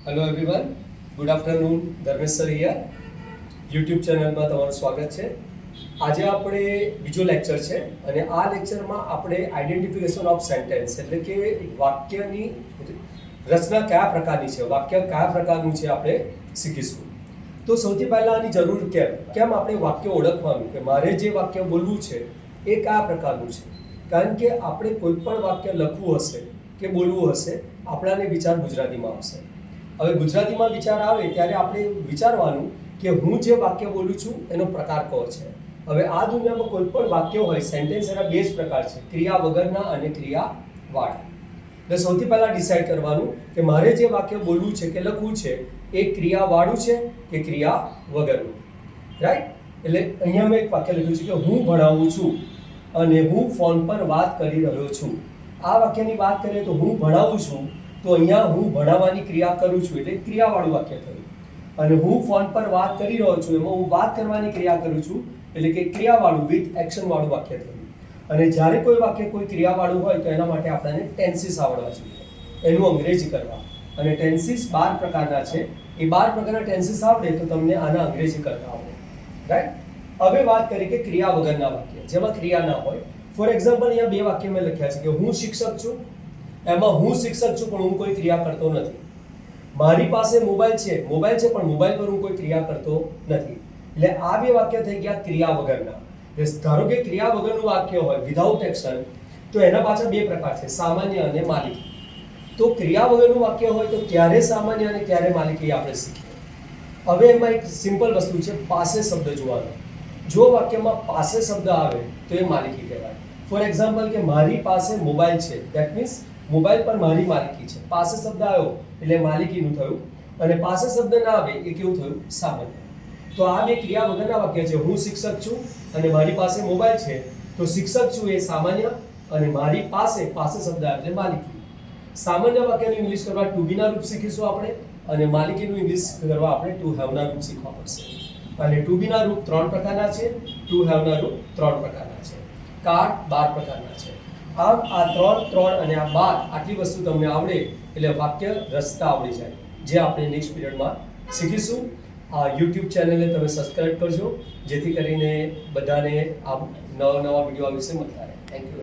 Hello everyone, good afternoon. Dharmesh sir here. YouTube ચેનલમાં તમારું સ્વાગત છે. આજે આપણે બીજો લેક્ચર છે અને આ લેક્ચરમાં આપણે આઈડેન્ટિફિકેશન ઓફ સેન્ટેન્સ એટલે કે વાક્યની રચના કયા પ્રકારની છે, વાક્ય કયા પ્રકારનું છે આપણે શીખીશું. તો સૌથી પહેલાં આની જરૂર કેમ આપણે વાક્ય ઓળખવાનું કે મારે જે વાક્ય બોલવું છે એ કયા પ્રકારનું છે. કારણ કે આપણે કોઈ પણ વાક્ય લખવું હશે કે બોલવું હશે આપણાને વિચાર ગુજરાતીમાં આવશે. હવે ગુજરાતીમાં વિચાર આવે ત્યારે આપણે વિચારવાનું કે હું જે વાક્ય બોલું છું એનો પ્રકાર કયો છે. હવે આ દુનિયામાં કોઈ પણ વાક્ય હોય સેન્ટેન્સ એના બે જ પ્રકાર છે, ક્રિયા વગરના અને ક્રિયાવાળા. એટલે સૌથી પહેલાં ડિસાઇડ કરવાનું કે મારે જે વાક્ય બોલવું છે કે લખવું છે એ ક્રિયાવાળું છે કે ક્રિયા વગરનું. રાઈટ. એટલે અહીંયા મેં એક વાક્ય લખ્યું છે કે હું ભણાવું છું અને હું ફોન પર વાત કરી રહ્યો છું. આ વાક્યની વાત કરીએ તો હું ભણાવું છું તો અહીંયા હું ભણાવવાની ક્રિયા કરું છું એટલે ક્રિયાવાળું વાક્ય થયું. અને હું ફોન પર વાત કરી રહ્યો છું એમાં હું વાત કરવાની ક્રિયા કરું છું એટલે કે ક્રિયાવાળું વિથ એક્શનવાળું વાક્ય થયું. અને જ્યારે કોઈ વાક્ય કોઈ ક્રિયાવાળું હોય તો એના માટે આપણને ટેન્સીસ આવડવા જોઈએ, એનું અંગ્રેજી કરવા. અને ટેન્સીસ 12 પ્રકારના છે. એ 12 પ્રકારના ટેન્સીસ આવડે તો તમને આના અંગ્રેજી કરતા આવડે. રાઈટ. હવે વાત કરીએ કે ક્રિયા વગરના વાક્ય જેમાં ક્રિયા ના હોય. ફોર એક્ઝામ્પલ અહીંયા બે વાક્ય મેં લખ્યા છે કે હું શિક્ષક છું, એમાં હું શિક્ષક છું પણ હું કોઈ ક્રિયા કરતો નથી. મારી પાસે મોબાઈલ છે પણ મોબાઈલ પર હું કોઈ ક્રિયા કરતો નથી. એટલે આ બે વાક્ય થઈ ગયા ક્રિયા વગરના. ધારો કે ક્રિયા વગરનું વાક્ય હોય વિધાઉટ એક્શન તો એના પાછળ બે પ્રકાર છે, સામાન્ય અને માલિકી. તો ક્રિયા વગરનું વાક્ય હોય તો ક્યારે સામાન્ય અને ક્યારે માલિકી આપણે શીખીએ. હવે એમાં એક સિમ્પલ વસ્તુ છે, પાસે શબ્દ જોવાનો. જો વાક્યમાં પાસે શબ્દ આવે તો એ માલિકી કહેવાય. ફોર એક્ઝામ્પલ કે મારી પાસે મોબાઈલ છે, ધેટ મીન્સ મોબાઈલ પર મારી માલિકી છે. પાસે શબ્દ આવ્યો એટલે માલિકીનું થયું. અને પાસે શબ્દ ના આવે એ કેવું થયું, સામાન્ય. તો આ બે ક્રિયા વગરના વાક્ય છે. હું શિક્ષક છું અને મારી પાસે મોબાઈલ છે તો શિક્ષક છું એ સામાન્ય અને મારી પાસે શબ્દ આવે એટલે માલિકી. સામાન્ય વાક્યનું ઇંગ્લિશ કરવા ટુ બી ના રૂપ શીખીશું આપણે અને માલિકીનું ઇંગ્લિશ કરવા આપણે ટુ હેવ ના રૂપ શીખવા પડશે. અને ટુ બી ના રૂપ 3 પ્રકારના છે, ટુ હેવ ના રૂપ 3 પ્રકારના છે, કાર્ડ 12 પ્રકારના છે. આમ આ 3 અને આ 12 આટલી વસ્તુ તમને આવડે એટલે વાક્ય રચતા આવડી જાય, જે આપણે નેક્સ્ટ પીરિયડમાં શીખીશું. આ યુટ્યુબ ચેનલને તમે સબસ્ક્રાઇબ કરજો જેથી કરીને બધાને આ નવા વિડીયો વિશે મળતા રહે. Thank you.